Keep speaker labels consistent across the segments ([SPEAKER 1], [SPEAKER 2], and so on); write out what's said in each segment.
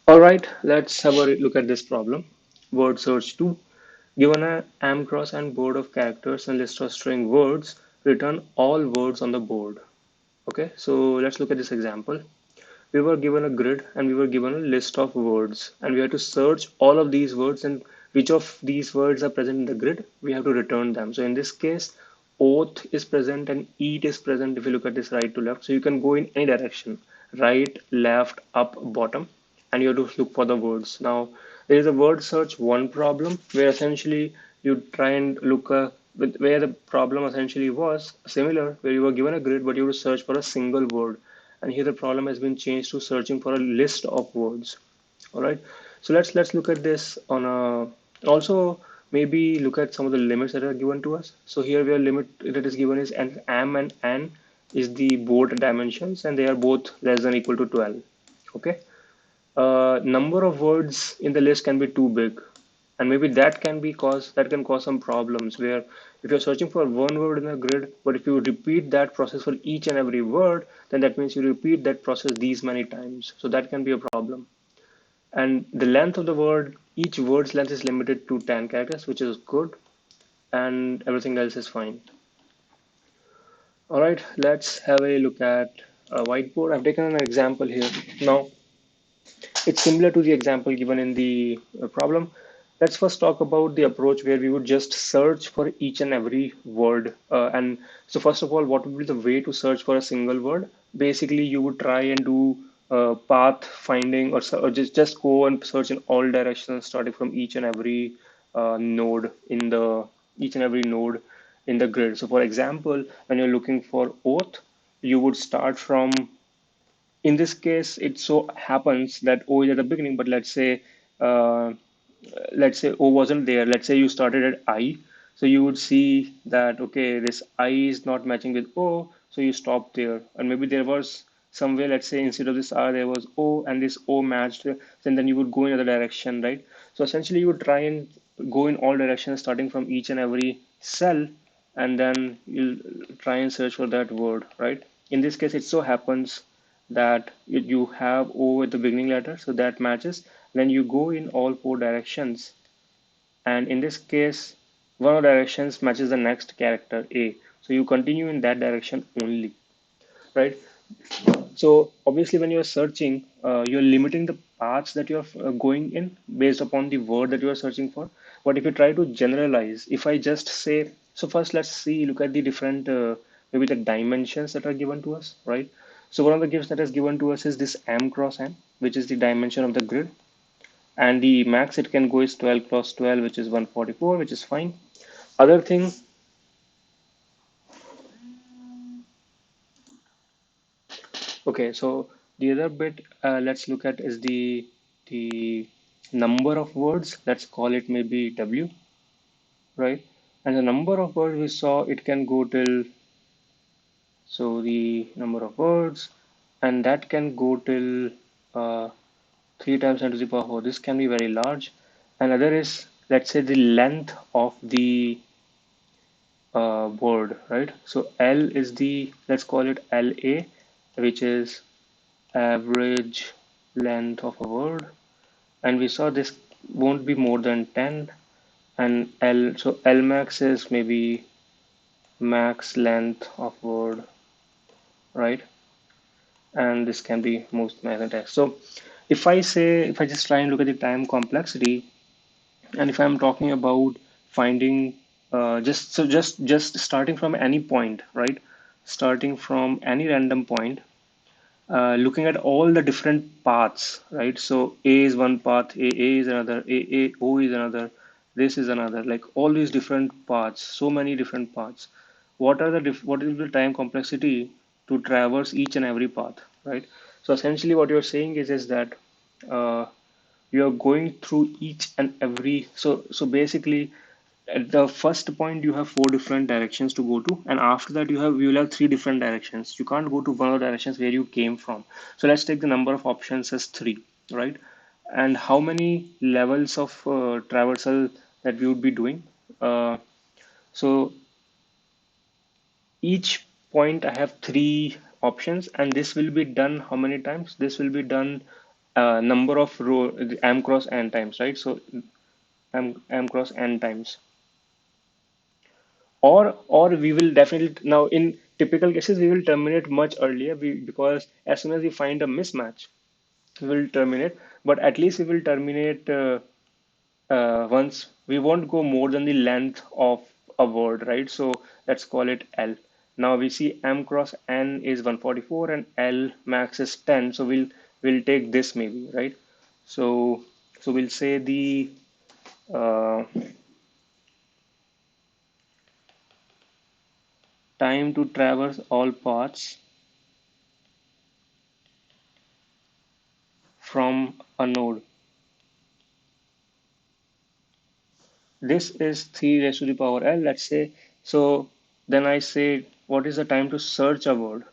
[SPEAKER 1] All right, let's have a look at this problem. Word search 2. Given a am cross and board of characters and list of string words, return all words on the board. Okay, so let's look at this example. We were given a grid and we were given a list of words, and we have to search all of these words, and which of these words are present in the grid, we have to return them. So in this case, oath is present and eat is present if you look at this right to left. So you can go in any direction, right, left, up, bottom, and you have to look for the words. Now, there is a word search one problem where essentially you try and look where the problem essentially was similar, where you were given a grid, but you have to search for a single word. And here the problem has been changed to searching for a list of words. All right. So let's look at this on a also maybe look at some of the limits that are given to us. So here we are limit that is given is an am and an is the board dimensions, and they are both less than equal to 12. Okay. Number of words in the list can be too big, and maybe that can cause some problems where if you're searching for one word in a grid, but if you repeat that process for each and every word, then that means you repeat that process these many times, so that can be a problem. And the length of the word, each word's length is limited to 10 characters, which is good, and everything else is fine. All right, let's have a look at a whiteboard. I've taken an example here. Now it's similar to the example given in the problem. Let's first talk about the approach where we would just search for each and every word. And so, first of all, what would be the way to search for a single word? Basically, you would try and do path finding, or just go and search in all directions, starting from each and every node in the each and every node in the grid. So, for example, when you're looking for oath, you would start from in this case, it so happens that O is at the beginning, but uh, let's say O wasn't there. Let's say you started at I, so you would see that okay, this I is not matching with O, so you stop there. And maybe there was somewhere, let's say instead of this R, there was O, and this O matched, then you would go in other direction, right? So essentially, you would try and go in all directions, starting from each and every cell, and then you'll try and search for that word, right? In this case, it so happens that you have O at the beginning letter, so that matches. Then you go in all four directions, and in this case, one of the directions matches the next character A. So you continue in that direction only, right? So obviously, when you're searching, you're limiting the paths that you're going in based upon the word that you are searching for. But if you try to generalize, if I just say, so first let's see, look at the different, maybe the dimensions that are given to us, right? So one of the gifts that is given to us is this m cross n, which is the dimension of the grid. And the max it can go is 12 cross 12, which is 144, which is fine. Other thing, okay, so the other bit let's look at is the number of words. Let's call it maybe W, right? And the number of words we saw, it can go till, so the number of words, and that can go till 3 times 10 to the power 4. This can be very large. Another is, let's say, the length of the word, right? So L is the, let's call it LA, which is average length of a word, and we saw this won't be more than 10. And L, so L max is maybe max length of word, right? And this can be most magnetized. So if I just try and look at the time complexity, and if I'm talking about finding just starting from any point, right? Starting from any random point, looking at all the different paths, right? So A is one path, A is another, O is another, this is another, like all these different paths, so many different paths. What is the time complexity to traverse each and every path, right? So essentially, what you're saying is that uh, you're going through each and every. So basically, at the first point you have four different directions to go to, and after that you will have three different directions. You can't go to one of the directions where you came from. So let's take the number of options as three, right? And how many levels of traversal that we would be doing. So each point I have three options, and this will be done how many times? This will be done number of row m cross n times, right? So m cross n times, or we will definitely now in typical cases we will terminate much earlier because as soon as we find a mismatch we will terminate, but at least we will terminate once we won't go more than the length of a word, right? So let's call it L. Now we see m cross n is 144 and L max is 10, so we'll take this maybe, right? So we'll say the uh, time to traverse all paths from a node. This is 3 raised to the power L, let's say. So then I say, what is the time to search a word?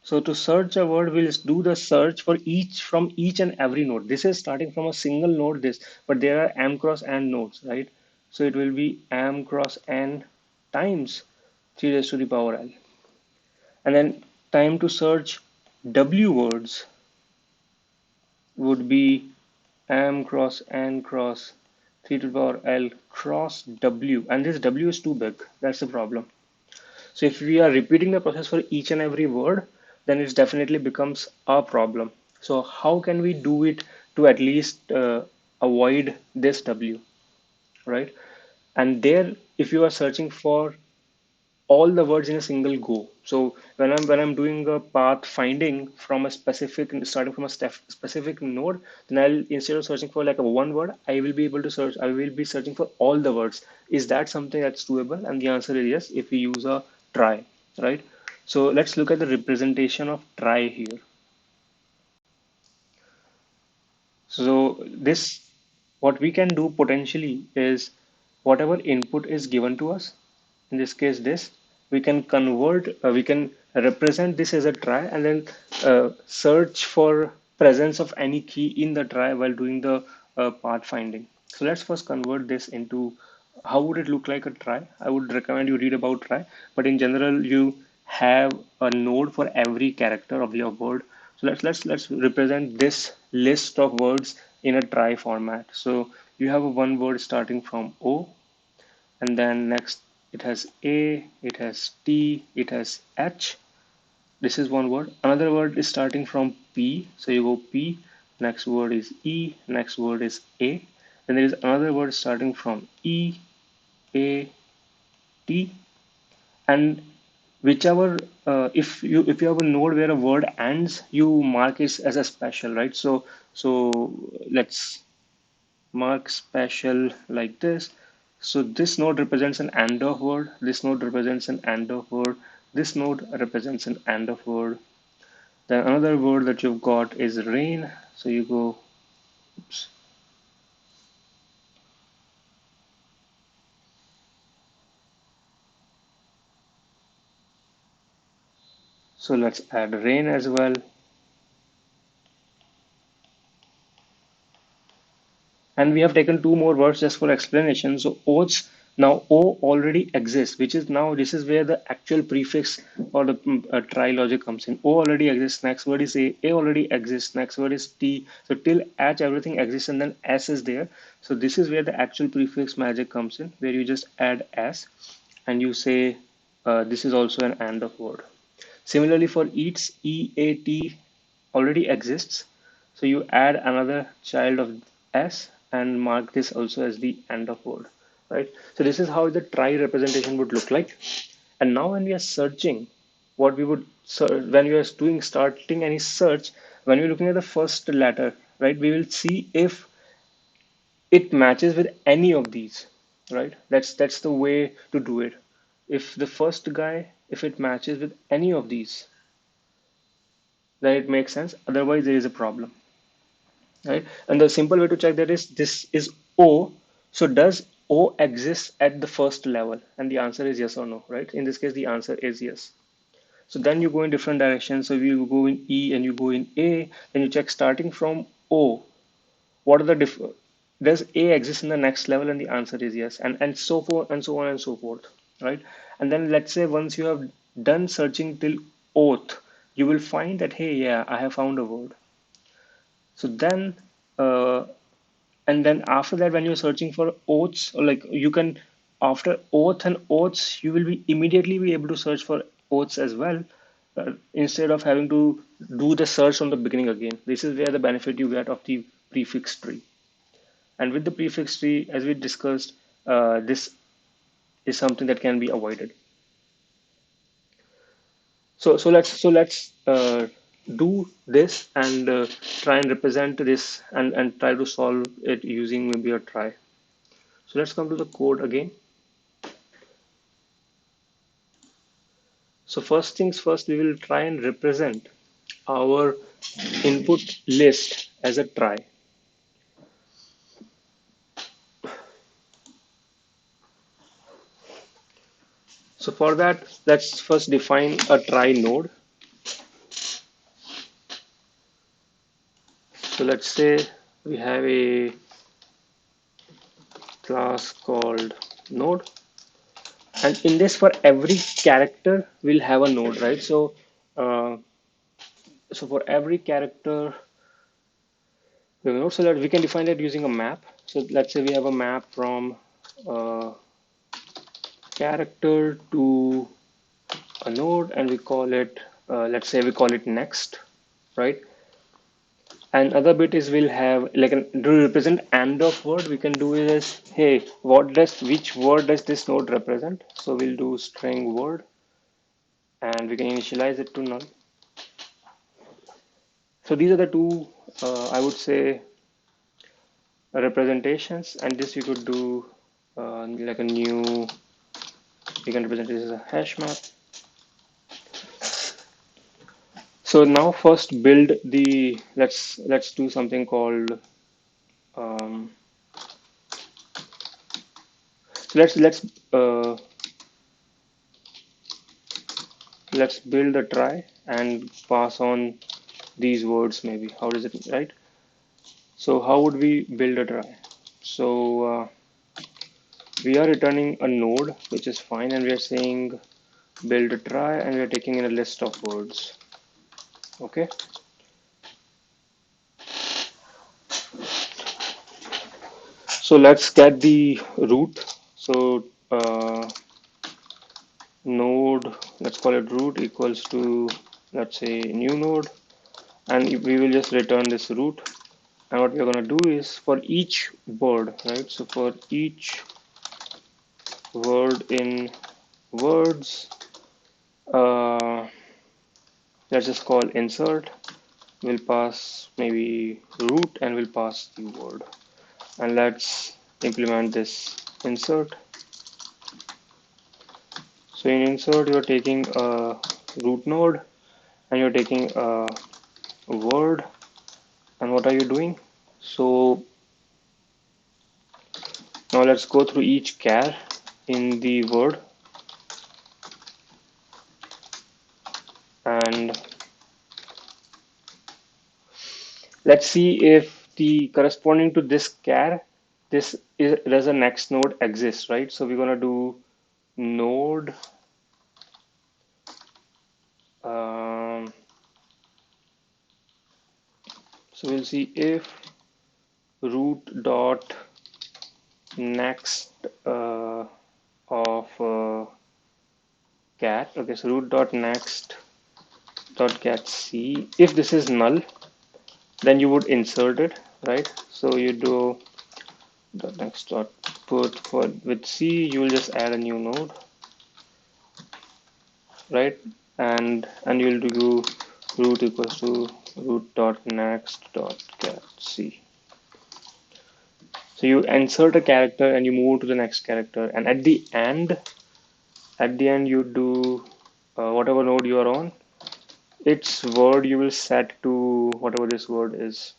[SPEAKER 1] So to search a word, we'll do the search for each from each and every node. This is starting from a single node, this, but there are m cross n nodes, right? So it will be m cross n times 3 raised to the power L. And then time to search W words would be m cross n cross 3 to the power L cross W. And this W is too big. That's the problem. So if we are repeating the process for each and every word, then it definitely becomes a problem. So how can we do it to at least avoid this W, right? And there, if you are searching for all the words in a single go. So when I'm doing a path finding from a specific starting from a specific node, then I'll instead of searching for like a one word, I will be searching for all the words. Is that something that's doable? And the answer is yes, if we use a try, right? So let's look at the representation of try here. So this, what we can do potentially is whatever input is given to us, in this case this, we can represent this as a try and then search for presence of any key in the try while doing the path finding. So let's first convert this into how would it look like a try. I would recommend you read about try, but in general you have a node for every character of your word. So let's represent this list of words in a try format. So you have a one word starting from O, and then next it has A, it has T, it has H. This is one word. Another word is starting from P, so you go P. Next word is E, next word is A. Then there is another word starting from E, A, T, and whichever if you have a node where a word ends, you mark it as a special, right? So let's mark special like this. So this node represents an and of word, this node represents an and of word, this node represents an and of word. Then another word that you've got is rain, so you go, oops. So let's add rain as well. And we have taken two more words just for explanation. So oaths, now O already exists, which is now this is where the actual prefix or the try logic comes in. O already exists. Next word is A. A already exists. Next word is T. So till H everything exists and then S is there. So this is where the actual prefix magic comes in, where you just add S and you say this is also an AND of word. Similarly for eats, EAT already exists. So you add another child of S and mark this also as the end of word, right? So this is how the try representation would look like. And now when we are searching, what we would search, when we are doing starting any search, when we're looking at the first letter, right, we will see if it matches with any of these, right? That's the way to do it. If the first guy, if it matches with any of these, then it makes sense. Otherwise, there is a problem, right? And the simple way to check that is this is O. So does O exist at the first level? And the answer is yes or no, right? In this case, the answer is yes. So then you go in different directions. So you go in E and you go in A, then you check starting from O. What are the does A exist in the next level? And the answer is yes. And so forth and so on and so forth, right? And then let's say once you have done searching till oath, you will find that, hey, yeah, I have found a word. So then, uh, and then after that, when you're searching for oaths, or like you can, after oath and oaths, you will be immediately be able to search for oaths as well, instead of having to do the search from the beginning again. This is where the benefit you get of the prefix tree. And with the prefix tree, as we discussed, this is something that can be avoided. So let's do this and try and represent this and try to solve it using maybe a try. So let's come to the code again. So first things first, we will try and represent our input list as a try. So for that, let's first define a try node. So let's say we have a class called node, and in this, for every character we'll have a node, right? Uh, so for every character we have a node, so that we can define that using a map. So let's say we have a map from uh, character to a node, and we call it, let's say we call it next, right? And other bit is we'll have like to represent and of word, we can do is, hey, which word does this node represent? So we'll do string word, and we can initialize it to null. So these are the two, I would say, representations, and this you could do like a new, you can represent this as a hash map. So now first build the, let's do something called, um, so uh, let's build a try and pass on these words maybe. How does it, right? So how would we build a try? So we are returning a node, which is fine, and we are saying build a try, and we are taking in a list of words. Okay. So let's get the root. So node, let's call it root equals to, let's say, new node, and we will just return this root. And what we're going to do is for each word, right? So for each word in words, uh, let's just call insert. We'll pass maybe root and we'll pass the word. And let's implement this insert. So in insert, you're taking a root node and you're taking a word. And what are you doing? So now let's go through each char in the word, and let's see if the corresponding to this char, this is, does a next node exist, right? So we're gonna do node, um, so we'll see if root dot next of cat. Okay, so root dot next dot cat c. If this is null, then you would insert it, right? So you do dot next dot put, for with c, you will just add a new node, right? And you'll do root equals to root dot next dot cat c. So you insert a character and you move to the next character, and at the end you do whatever node you are on, its word you will set to whatever this word is,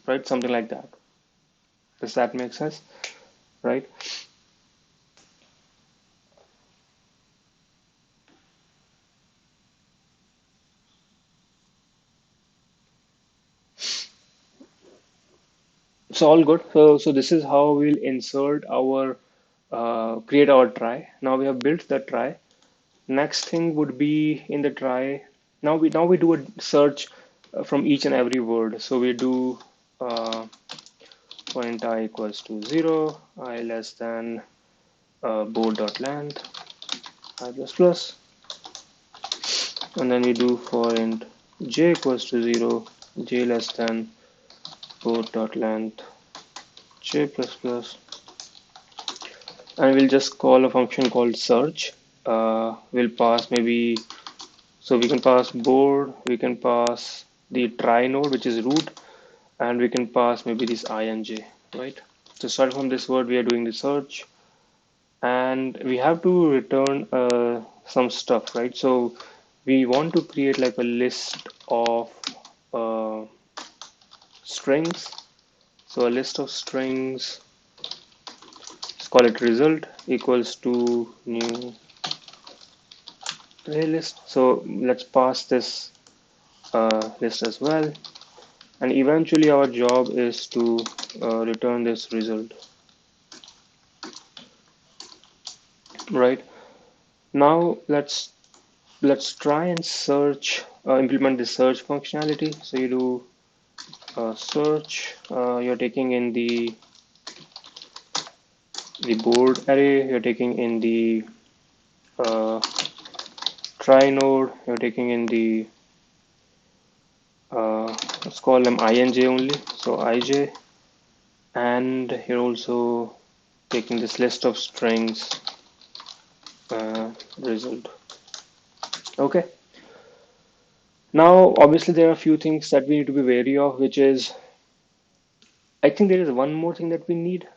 [SPEAKER 1] right? Something like that. Does that make sense, right? So all good. So this is how we'll insert our create our try. Now we have built the try. Next thing would be in the try. Now we do a search from each and every word. So we do point I equals to 0, I less than board.length, I plus plus, and then we do for int j equals to 0, j less than board.length, j plus plus, and we'll just call a function called search. We'll pass maybe, so we can pass board, we can pass the try node, which is root, and we can pass maybe this I and j, right? So start from this word, we are doing the search, and we have to return some stuff, right? So we want to create like a list of uh, strings. So a list of strings, let's call it result equals to new playlist. So let's pass this list as well. And eventually our job is to return this result, right? Now let's try and search, implement the search functionality. So you do search, you're taking in the board array, you're taking in the uh, try node, you're taking in the let's call them ij only, so ij, and you're also taking this list of strings result. Okay. Now, obviously, there are a few things that we need to be wary of, which is, I think there is one more thing that we need,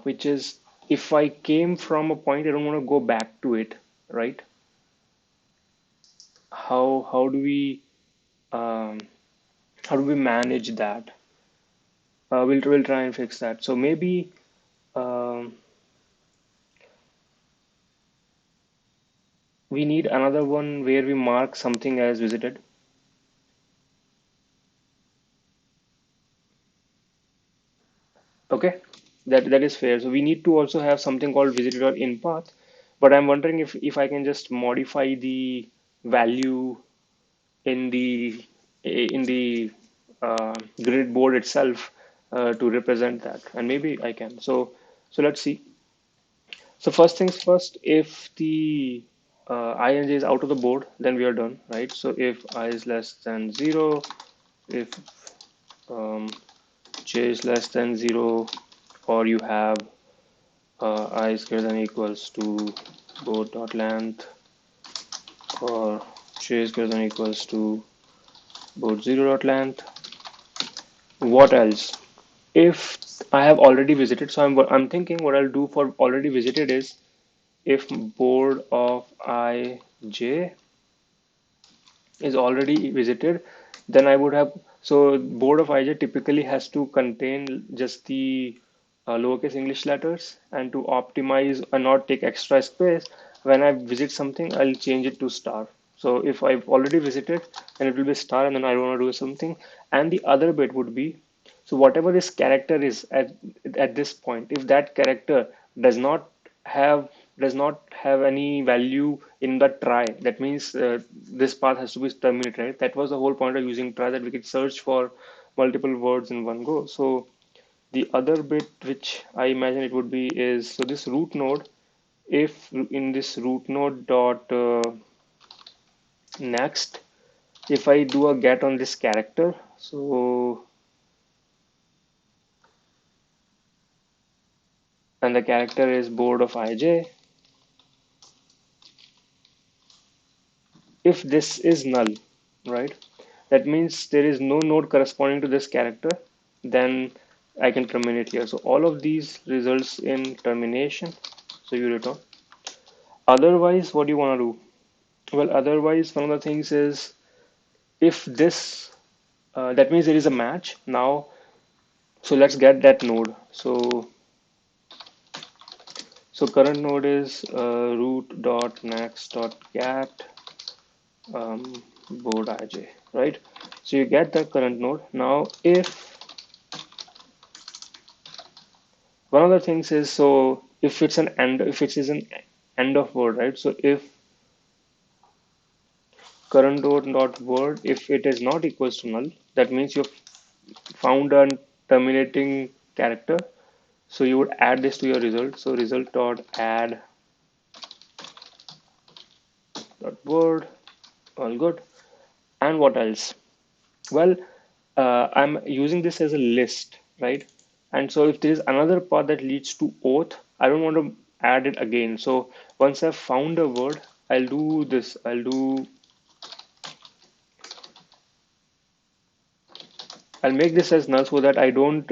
[SPEAKER 1] which is if I came from a point, I don't want to go back to it, right? How do we um, how do we manage that? We'll try and fix that. So maybe um, we need another one where we mark something as visited. Okay, that is fair. So we need to also have something called visited or in path. But I'm wondering if I can just modify the value in the grid board itself to represent that, and maybe I can. So let's see. So first things first, if the ij is out of the board, then we are done, right? So if I is less than 0, if um, j is less than 0, or you have I is greater than equals to board dot length, or j is greater than equals to board 0 dot length. What else? If I have already visited, so I'm thinking what I'll do for already visited is if board of ij is already visited, then I would have, so board of ij typically has to contain just the lowercase English letters, and to optimize and not take extra space, when I visit something, I'll change it to star. So if I've already visited, then it will be star, and then I want to do something. And the other bit would be, so whatever this character is at this point, if that character does not have does not have any value in the try, that means this path has to be terminated, right? That was the whole point of using try, that we could search for multiple words in one go. So the other bit which I imagine it would be is, so this root node, if in this root node dot next, if I do a get on this character, so, and the character is board of ij, if this is null, right? That means there is no node corresponding to this character, then I can terminate here. So all of these results in termination. So you return. Otherwise, what do you want to do? Well, otherwise, one of the things is if this, that means there is a match now. So let's get that node. So current node is root dot next dot get um, board ij, right? So you get the current node. Now, if one of the things is, so if it's an end, if it is an end of word, right? So if current node dot word. If it is not equals to null, that means you've found a terminating character. So you would add this to your result. So result dot add dot word. All good. And what else? Well, I'm using this as a list, right? And so if there is another path that leads to oath, I don't want to add it again. So once I've found a word, I'll do this. I'll make this as null so that I don't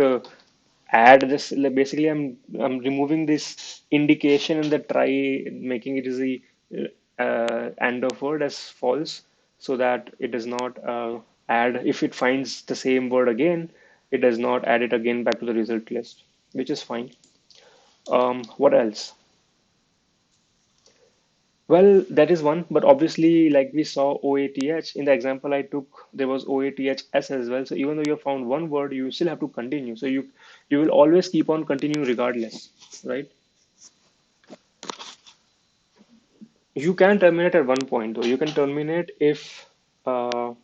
[SPEAKER 1] add this. Like, basically, I'm removing this indication in the try, making it as the end of word as false, so that it does not add. If it finds the same word again, it does not add it again back to the result list, which is fine. What else? Well, that is one, but obviously, like we saw OATH in the example I took, there was OATHS as well. So even though you have found one word, you still have to continue. So you will always keep on continuing regardless, right? You can terminate at one point, though. You can terminate if you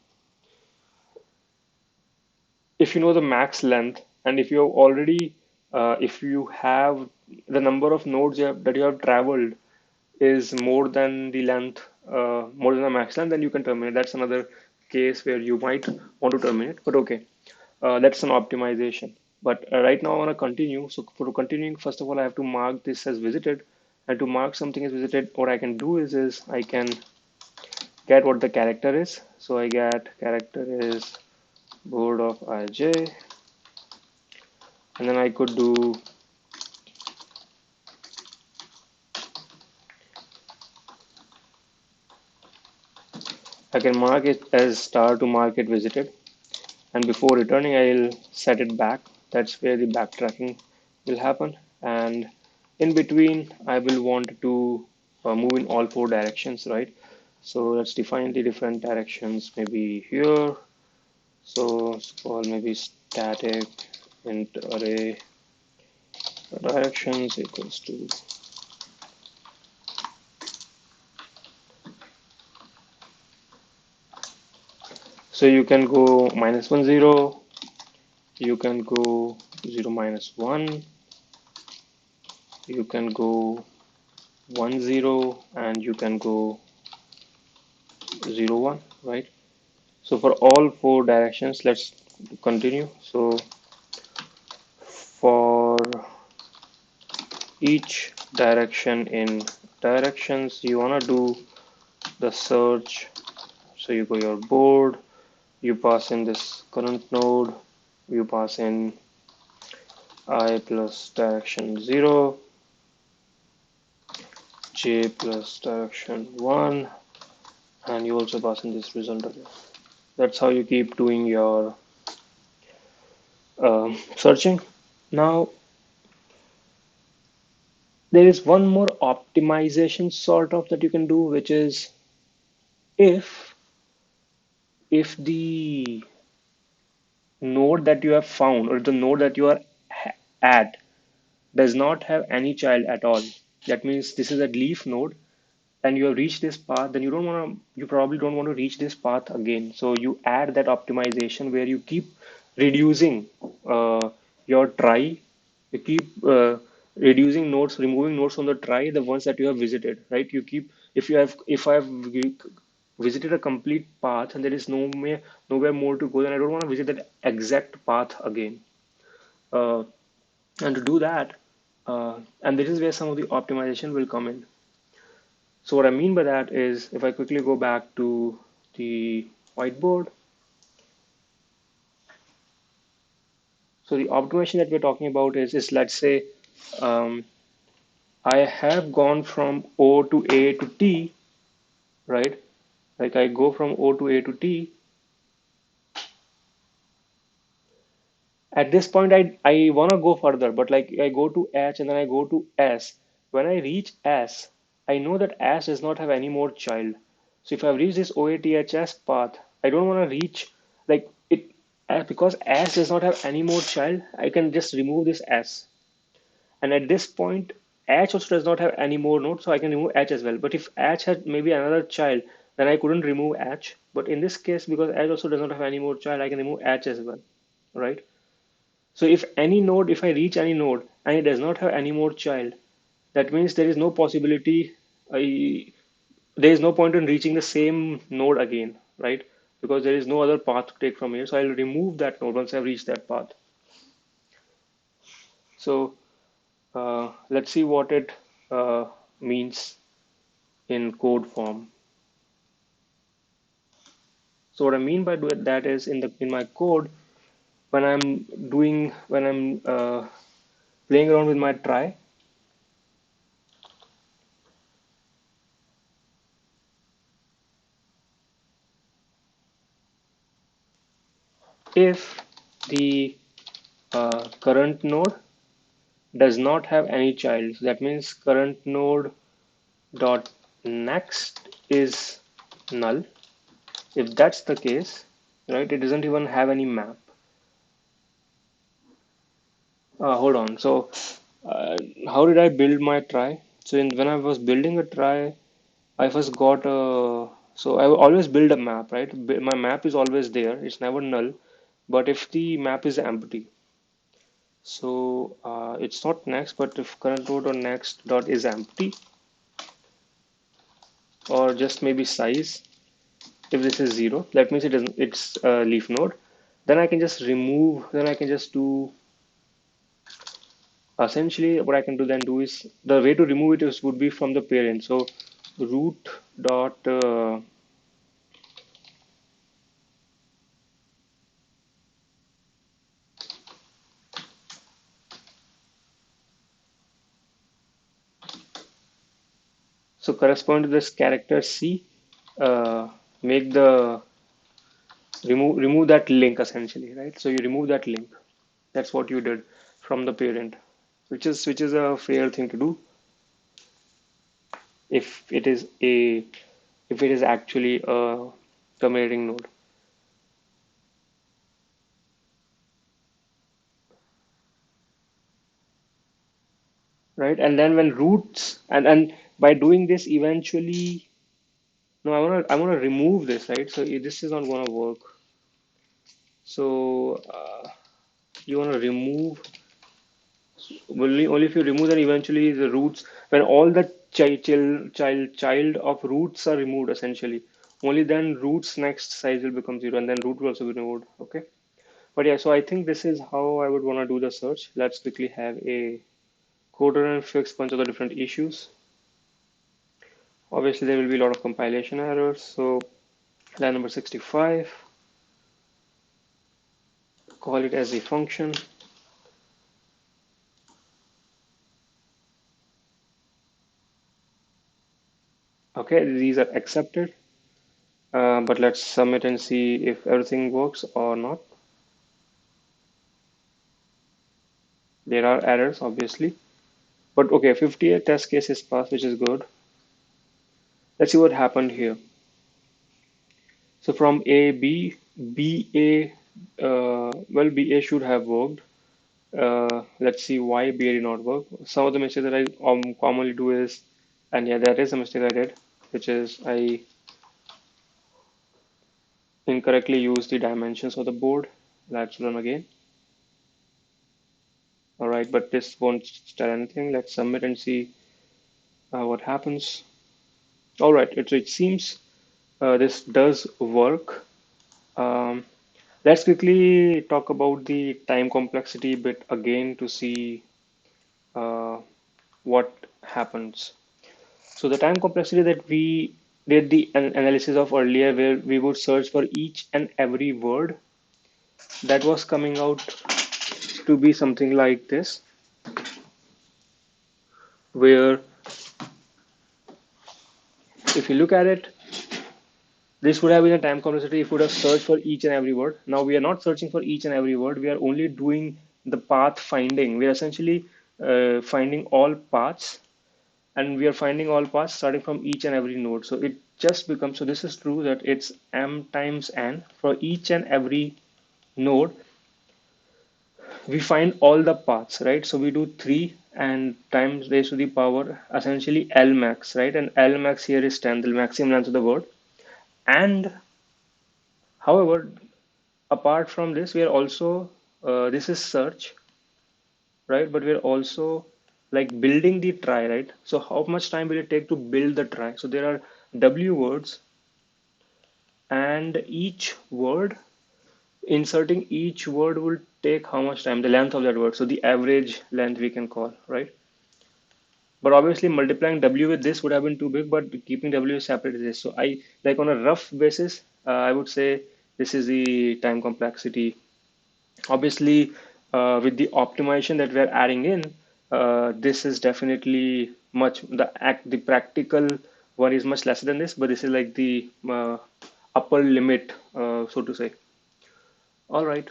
[SPEAKER 1] know the max length, and if you have already if you have the number of nodes that you have traveled is more than the length, more than the max length, then you can terminate. That's another case where you might want to terminate, but okay, that's an optimization. But right now I want to continue. So for continuing, first of all, I have to mark this as visited. And to mark something as visited, what I can do is I can get what the character is. So I get character is board of IJ, and then I could do I can mark it as star to mark it visited. And before returning, I'll set it back. That's where the backtracking will happen. And in between, I will want to move in all four directions, right? So let's define the different directions, maybe here. So it's called maybe static int array directions equals to. So you can go -1 0, you can go 0 - 1, you can go 1 0, and you can go 0 1, right? So for all four directions, let's continue. So for each direction in directions, you wanna do the search. So you go your board, you pass in this current node, you pass in I plus direction 0, j plus direction 1, and you also pass in this result again. That's how you keep doing your searching. Now, there is one more optimization sort of that you can do, which is if the node that you have found, or the node that you are at, does not have any child at all. That means this is a leaf node, and you have reached this path, then you probably don't want to reach this path again. So you add that optimization where you keep reducing your try, you keep reducing nodes, removing nodes from the try, the ones that you have visited, right? You keep if I have visited a complete path and there is nowhere more to go, then I don't want to visit that exact path again. Uh, and to do that, and this is where some of the optimization will come in. So what I mean by that is, if I quickly go back to the whiteboard, so the optimization that we're talking about is let's say um, I have gone from O to A to T, right? Like I go from O to A to T. At this point, I want to go further, but like I go to H and then I go to S. When I reach S, I know that S does not have any more child. So if I've reached this OATHS path, I don't want to reach like it because S does not have any more child. I can just remove this S. And at this point, H also does not have any more nodes, so I can remove H as well. But if H had maybe another child, then I couldn't remove h. But in this case, because h also does not have any more child, I can remove h as well, right? So if any node, if I reach any node and it does not have any more child, that means there is no possibility, there is no point in reaching the same node again, right? Because there is no other path to take from here. So I'll remove that node once I've reached that path. So let's see what it means in code form. So what I mean by that is in my code, when I'm playing around with my try, if the current node does not have any child, so that means current node dot next is null. If that's the case, right, it doesn't even have any map. Hold on. So how did I build my try? So when I was building a try, I first got a, so I always build a map, right? My map is always there. It's never null. But if the map is empty, so it's not next, but if current node or next dot is empty, or just maybe size, if this is zero, that means it doesn't, it's a leaf node. Then I can just remove, then I can just do, essentially what I can do is, the way to remove it is would be from the parent. So root dot, so correspond to this character C, uh, make the, remove that link essentially, right? So you remove that link. That's what you did from the parent, which is a fair thing to do if it is a, if it is actually a terminating node, right? And then when roots, and by doing this eventually, no, I wanna remove this, right? So this is not gonna work. So you wanna remove, only if you remove, then eventually the roots, when all the child of roots are removed essentially, only then roots next size will become zero, and then root will also be removed. Okay. But yeah, so I think this is how I would want to do the search. Let's quickly have a code run and fix bunch of the different issues. Obviously, there will be a lot of compilation errors. So line number 65, call it as a function. Okay, these are accepted. But let's submit and see if everything works or not. There are errors, obviously. But okay, 58 test cases passed, which is good. Let's see what happened here. So from A, B, BA, well, BA should have worked. Let's see why BA did not work. Some of the mistakes that I commonly do is, and yeah, that is a mistake I did, which is I incorrectly used the dimensions of the board. Let's run again. All right, but this won't tell anything. Let's submit and see what happens. All right, it seems this does work. Um, let's quickly talk about the time complexity bit again to see uh, what happens. So the time complexity that we did the analysis of earlier, where we would search for each and every word, that was coming out to be something like this, where if you look at it, this would have been a time complexity if we would have searched for each and every word. Now we are not searching for each and every word. We are only doing the path finding. We are essentially finding all paths, and we are finding all paths starting from each and every node. So it just becomes, so this is true that it's m times n for each and every node. We find all the paths, right? So we do 3 and times raised to the power essentially L max, right? And L max here is 10, the maximum length of the word. And however, apart from this, we are also this is search, right? But we're also like building the try, right? So how much time will it take to build the try? So there are W words, and each word, inserting each word will take how much time, the length of that word. So the average length we can call, right? But obviously multiplying W with this would have been too big, but keeping W separate is this. So I like on a rough basis, I would say this is the time complexity. Obviously, with the optimization that we're adding in, this is definitely much the practical one is much lesser than this, but this is like the upper limit, so to say. All right.